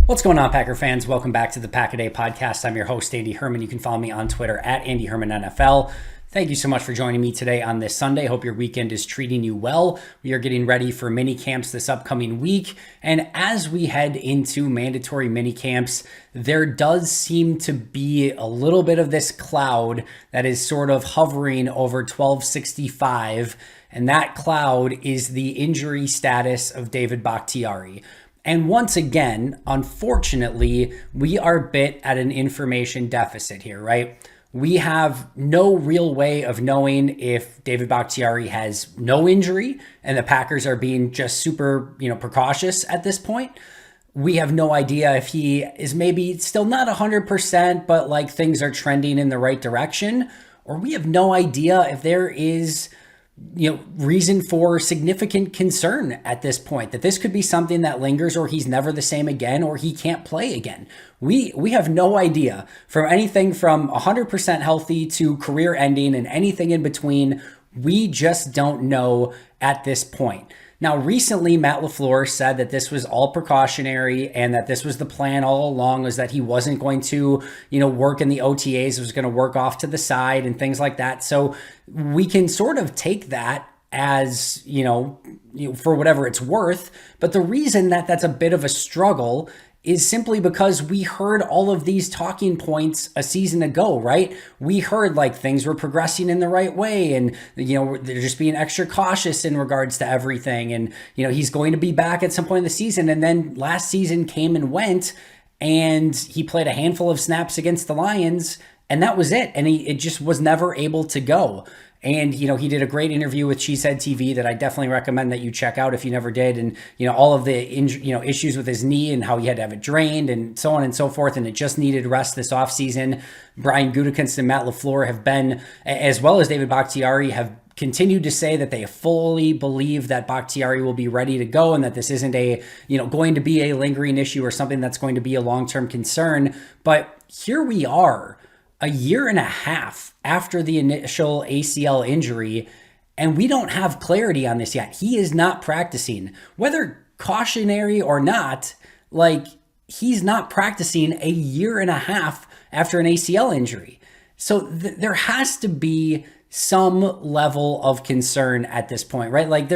What's going on, Packer fans? Welcome back to the Pack a Day podcast. I'm your host, Andy Herman. You can follow me on Twitter at Andy Herman NFL. Thank you so much for joining me today on this Sunday. Hope your weekend is treating you well. We are getting ready for mini camps this upcoming week. And as we head into mandatory mini camps, there does seem to be a little bit of this cloud that is sort of hovering over 1265. And that cloud is the injury status of David Bakhtiari. And once again, unfortunately, we are bit at an information deficit here, right? We have no real way of knowing if David Bakhtiari has no injury and the Packers are being just super, precautious at this point. We have no idea if he is maybe still not 100%, but like things are trending in the right direction. Or we have no idea if there is reason for significant concern at this point, that this could be something that lingers, or he's never the same again, or he can't play again. We have no idea, from anything from 100% healthy to career ending and anything in between. We just don't know at this point. Now, recently, Matt LaFleur said that this was all precautionary and that this was the plan all along, was that he wasn't going to, work in the OTAs, was going to work off to the side and things like that. So we can sort of take that as, for whatever it's worth. But the reason that that's a bit of a struggle is simply because we heard all of these talking points a season ago, right? We heard like things were progressing in the right way and, they're just being extra cautious in regards to everything. And, he's going to be back at some point in the season. And then last season came and went and he played a handful of snaps against the Lions and that was it. And it just was never able to go. And, he did a great interview with Cheesehead TV that I definitely recommend that you check out if you never did. And, all of the, issues with his knee and how he had to have it drained and so on and so forth. And it just needed rest this offseason. Brian Gutekunst and Matt LaFleur have been, as well as David Bakhtiari, have continued to say that they fully believe that Bakhtiari will be ready to go and that this isn't going to be a lingering issue or something that's going to be a long-term concern. But here we are, a year and a half after the initial ACL injury, and we don't have clarity on this yet. He is not practicing, whether cautionary or not. Like, he's not practicing a year and a half after an ACL injury. So there has to be some level of concern at this point, right? Like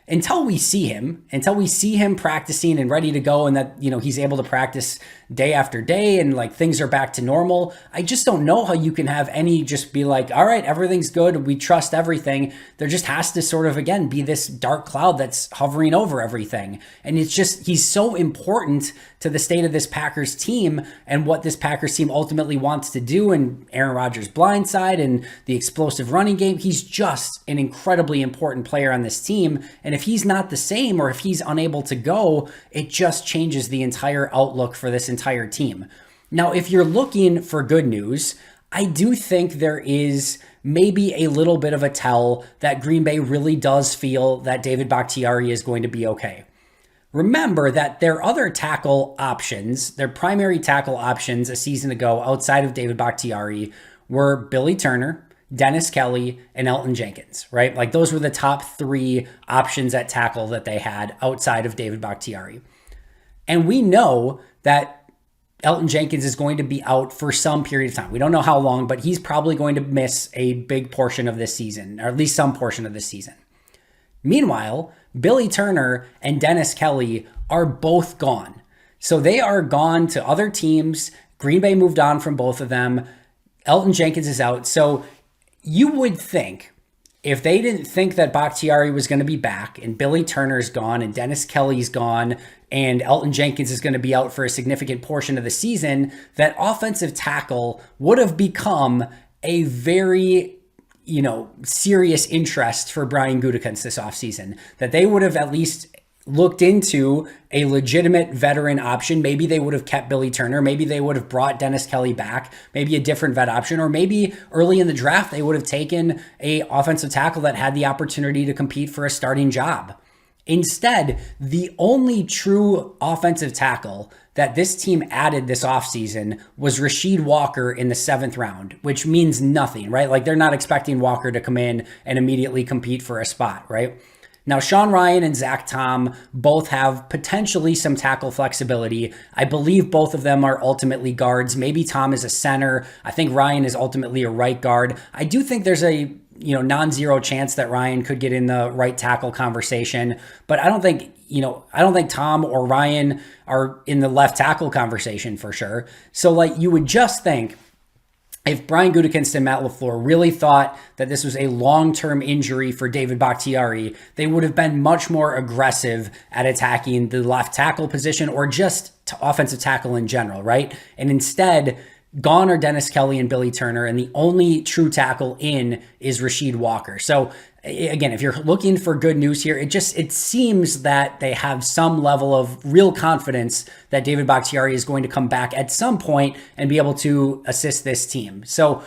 until we see him practicing and ready to go, and that, he's able to practice day after day and like things are back to normal. I just don't know how you can have any just be like, all right, everything's good, we trust everything. There just has to sort of, again, be this dark cloud that's hovering over everything. And it's just, he's so important to the state of this Packers team and what this Packers team ultimately wants to do, and Aaron Rodgers' blind side and the explosive running game. He's just an incredibly important player on this team. And if he's not the same, or if he's unable to go, it just changes the entire outlook for this entire team. Now, if you're looking for good news, I do think there is maybe a little bit of a tell that Green Bay really does feel that David Bakhtiari is going to be okay. Remember that their other tackle options, their primary tackle options a season ago outside of David Bakhtiari, were Billy Turner, Dennis Kelly, and Elton Jenkins, right? Like, those were the top three options at tackle that they had outside of David Bakhtiari. And we know that Elton Jenkins is going to be out for some period of time. We don't know how long, but he's probably going to miss a big portion of this season, or at least some portion of this season. Meanwhile, Billy Turner and Dennis Kelly are both gone. So they are gone to other teams. Green Bay moved on from both of them. Elton Jenkins is out. So you would think, if they didn't think that Bakhtiari was going to be back and Billy Turner's gone and Dennis Kelly's gone and Elton Jenkins is going to be out for a significant portion of the season, that offensive tackle would have become a very, serious interest for Brian Gutekunst this offseason, that they would have at least looked into a legitimate veteran option. Maybe they would have kept Billy Turner. Maybe they would have brought Dennis Kelly back, maybe a different vet option, or maybe early in the draft, they would have taken a offensive tackle that had the opportunity to compete for a starting job. Instead, the only true offensive tackle that this team added this offseason was Rasheed Walker in the 7th round, which means nothing, right? Like, they're not expecting Walker to come in and immediately compete for a spot, right? Now, Sean Rhyan and Zach Tom both have potentially some tackle flexibility. I believe both of them are ultimately guards. Maybe Tom is a center. I think Rhyan is ultimately a right guard. I do think there's a non-zero chance that Rhyan could get in the right tackle conversation, but I don't think Tom or Rhyan are in the left tackle conversation for sure. So like you would just think if Brian Gutekunst and Matt LaFleur really thought that this was a long-term injury for David Bakhtiari, they would have been much more aggressive at attacking the left tackle position or just offensive tackle in general, right? And instead, gone are Dennis Kelly and Billy Turner, and the only true tackle in is Rasheed Walker. So again, if you're looking for good news here, it seems that they have some level of real confidence that David Bakhtiari is going to come back at some point and be able to assist this team. So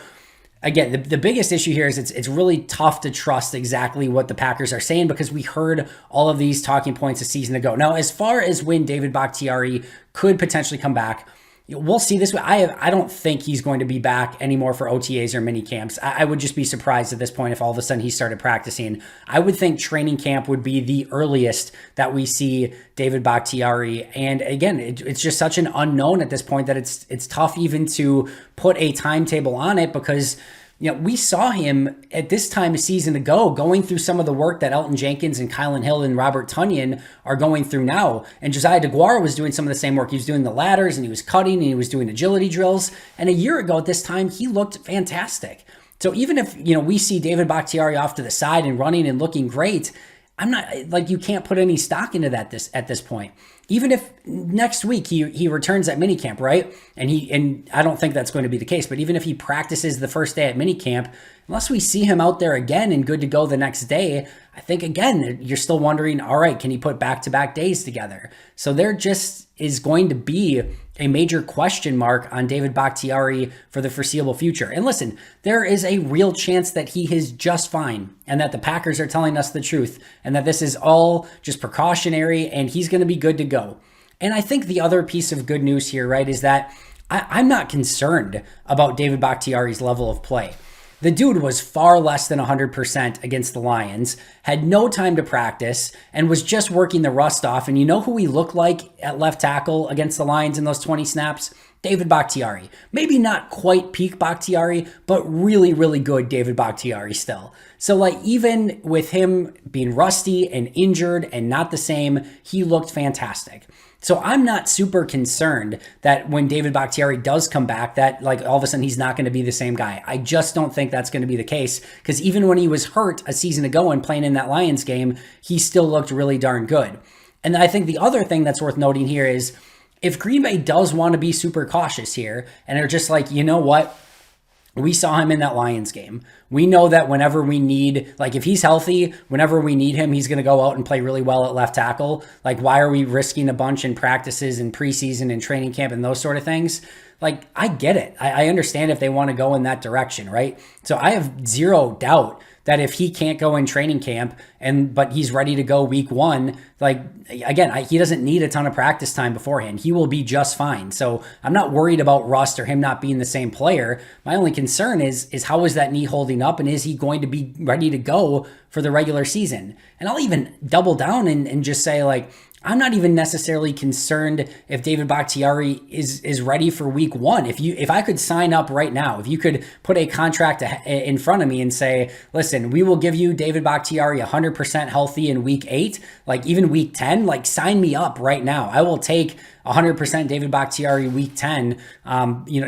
again, the biggest issue here is it's really tough to trust exactly what the Packers are saying because we heard all of these talking points a season ago. Now, as far as when David Bakhtiari could potentially come back, we'll see this. I don't think he's going to be back anymore for OTAs or mini camps. I would just be surprised at this point if all of a sudden he started practicing. I would think training camp would be the earliest that we see David Bakhtiari. And again, it's just such an unknown at this point that it's tough even to put a timetable on it because we saw him at this time a season ago going through some of the work that Elton Jenkins and Kylan Hill and Robert Tonyan are going through now. And Josiah DeGuara was doing some of the same work. He was doing the ladders and he was cutting and he was doing agility drills. And a year ago at this time, he looked fantastic. So even if, we see David Bakhtiari off to the side and running and looking great, I'm not like you can't put any stock into that at this point. Even if next week he returns at minicamp, right? And I don't think that's going to be the case, but even if he practices the first day at minicamp, unless we see him out there again and good to go the next day, I think again, you're still wondering, all right, can he put back-to-back days together? So there just is going to be a major question mark on David Bakhtiari for the foreseeable future. And listen, there is a real chance that he is just fine and that the Packers are telling us the truth and that this is all just precautionary and he's going to be good to go. And I think the other piece of good news here, right, is that I'm not concerned about David Bakhtiari's level of play. The dude was far less than 100% against the Lions, had no time to practice, and was just working the rust off. And you know who he looked like at left tackle against the Lions in those 20 snaps? David Bakhtiari. Maybe not quite peak Bakhtiari, but really, really good David Bakhtiari still. So like even with him being rusty and injured and not the same, he looked fantastic. So I'm not super concerned that when David Bakhtiari does come back, that like all of a sudden he's not going to be the same guy. I just don't think that's going to be the case because even when he was hurt a season ago and playing in that Lions game, he still looked really darn good. And I think the other thing that's worth noting here is if Green Bay does want to be super cautious here and they're just like, you know what? We saw him in that Lions game. We know that whenever we need, like if he's healthy, whenever we need him, he's going to go out and play really well at left tackle. Like why are we risking a bunch in practices and preseason and training camp and those sort of things? Like I get it. I understand if they want to go in that direction, right? So I have zero doubt that if he can't go in training camp but he's ready to go week one, like again, he doesn't need a ton of practice time beforehand. He will be just fine. So I'm not worried about rust or him not being the same player. My only concern is how is that knee holding up and is he going to be ready to go for the regular season? And I'll even double down and just say like, I'm not even necessarily concerned if David Bakhtiari is ready for week one. If I could sign up right now, if you could put a contract in front of me and say, listen, we will give you David Bakhtiari 100% healthy in week 8, like even week 10, like sign me up right now. I will take 100% David Bakhtiari week 10.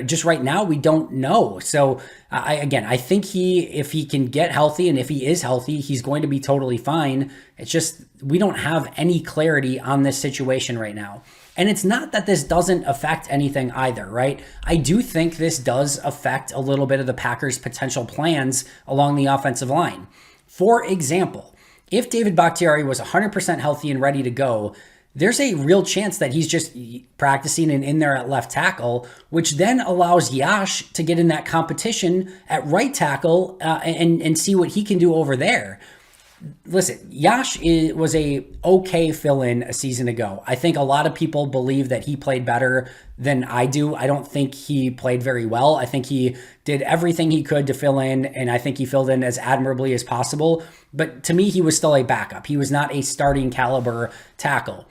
Just right now, we don't know. So I think if he can get healthy and if he is healthy, he's going to be totally fine. It's just, we don't have any clarity on this situation right now. And it's not that this doesn't affect anything either, right? I do think this does affect a little bit of the Packers' potential plans along the offensive line. For example, if David Bakhtiari was 100% healthy and ready to go, there's a real chance that he's just practicing and in there at left tackle, which then allows Yash to get in that competition at right tackle and see what he can do over there. listen, Yash was a okay fill-in a season ago. I think a lot of people believe that he played better than I do. I don't think he played very well. I think he did everything he could to fill in, and I think he filled in as admirably as possible. But to me, he was still a backup. He was not a starting caliber tackle.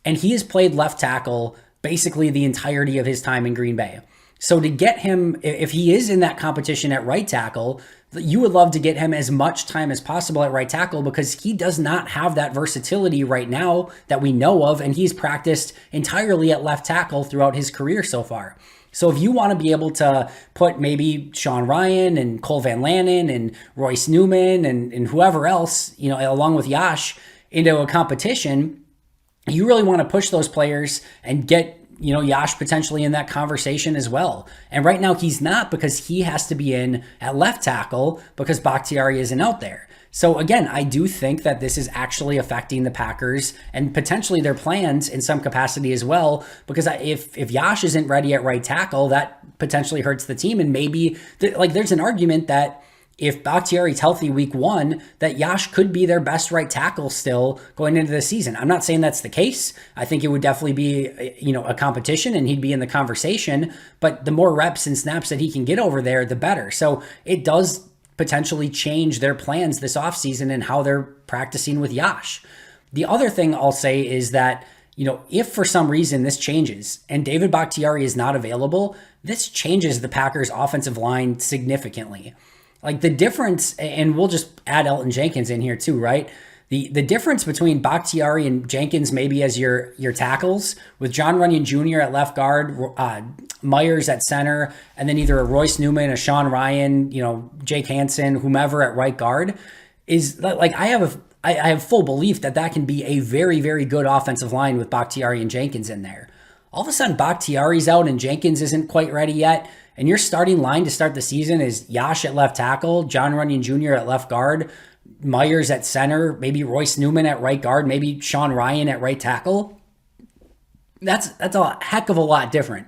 And he has played left tackle basically the entirety of his time in Green Bay. So to get him, if he is in that competition at right tackle, you would love to get him as much time as possible at right tackle because he does not have that versatility right now that we know of, and he's practiced entirely at left tackle throughout his career so far. So if you want to be able to put maybe Sean Ryan and Cole Van Lanen and Royce Newman and whoever else, along with Yash into a competition, you really want to push those players and get Yash potentially in that conversation as well. And right now he's not because he has to be in at left tackle because Bakhtiari isn't out there. So again, I do think that this is actually affecting the Packers and potentially their plans in some capacity as well, because if Yash isn't ready at right tackle, that potentially hurts the team. And maybe there's an argument that if Bakhtiari's healthy week 1, that Yash could be their best right tackle still going into the season. I'm not saying that's the case. I think it would definitely be, a competition and he'd be in the conversation, but the more reps and snaps that he can get over there, the better. So it does potentially change their plans this offseason and how they're practicing with Yash. The other thing I'll say is that, if for some reason this changes and David Bakhtiari is not available, this changes the Packers offensive line significantly. Like the difference, and we'll just add Elton Jenkins in here too, right? The difference between Bakhtiari and Jenkins maybe as your tackles, with John Runyon Jr. at left guard, Myers at center, and then either a Royce Newman, a Sean Ryan, Jake Hansen, whomever at right guard, is like I have full belief that can be a very, very good offensive line with Bakhtiari and Jenkins in there. All of a sudden, Bakhtiari's out and Jenkins isn't quite ready yet. And your starting line to start the season is Yash at left tackle, John Runyon Jr. at left guard, Myers at center, maybe Royce Newman at right guard, maybe Sean Ryan at right tackle. That's a heck of a lot different.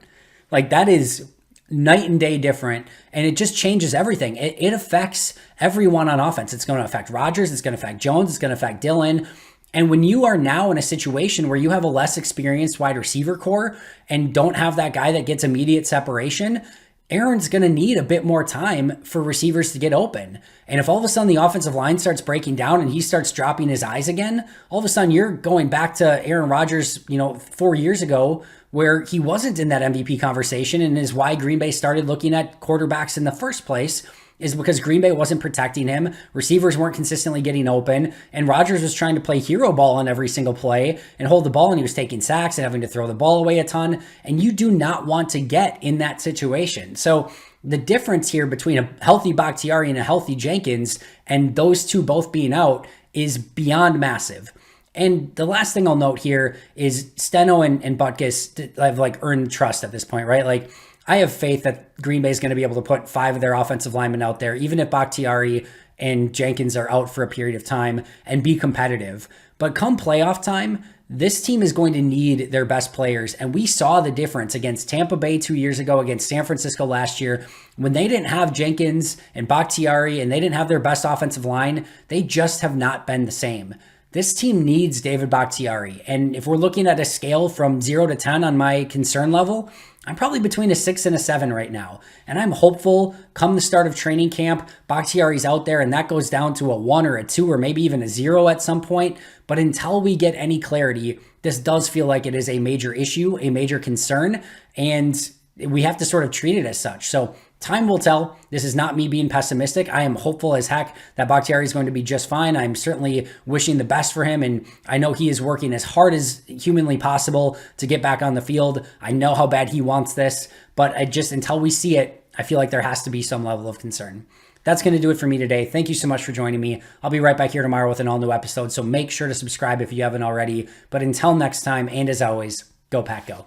Like that is night and day different, and it just changes everything. It affects everyone on offense. It's going to affect Rodgers. It's going to affect Jones. It's going to affect Dillon. And when you are now in a situation where you have a less experienced wide receiver core and don't have that guy that gets immediate separation, Aaron's going to need a bit more time for receivers to get open. And if all of a sudden the offensive line starts breaking down and he starts dropping his eyes again, all of a sudden you're going back to Aaron Rodgers, 4 years ago, where he wasn't in that MVP conversation, and is why Green Bay started looking at quarterbacks in the first place, is because Green Bay wasn't protecting him, receivers weren't consistently getting open, and Rodgers was trying to play hero ball on every single play and hold the ball, and he was taking sacks and having to throw the ball away a ton, and you do not want to get in that situation. So the difference here between a healthy Bakhtiari and a healthy Jenkins, and those two both being out, is beyond massive. And the last thing I'll note here is Steno and Butkus have earned trust at this point, right? I have faith that Green Bay is going to be able to put 5 of their offensive linemen out there, even if Bakhtiari and Jenkins are out for a period of time, and be competitive. But come playoff time, this team is going to need their best players. And we saw the difference against Tampa Bay 2 years ago, against San Francisco last year. When they didn't have Jenkins and Bakhtiari and they didn't have their best offensive line, they just have not been the same. This team needs David Bakhtiari. And if we're looking at a scale from 0 to 10 on my concern level, I'm probably between a 6 and a 7 right now. And I'm hopeful come the start of training camp, Bakhtiari's out there and that goes down to a 1 or a 2 or maybe even a 0 at some point. But until we get any clarity, this does feel like it is a major issue, a major concern, and we have to sort of treat it as such. So time will tell. This is not me being pessimistic. I am hopeful as heck that Bakhtiari is going to be just fine. I'm certainly wishing the best for him, and I know he is working as hard as humanly possible to get back on the field. I know how bad he wants this, but until we see it, I feel like there has to be some level of concern. That's going to do it for me today. Thank you so much for joining me. I'll be right back here tomorrow with an all-new episode, so make sure to subscribe if you haven't already. But until next time, and as always, go Pack Go.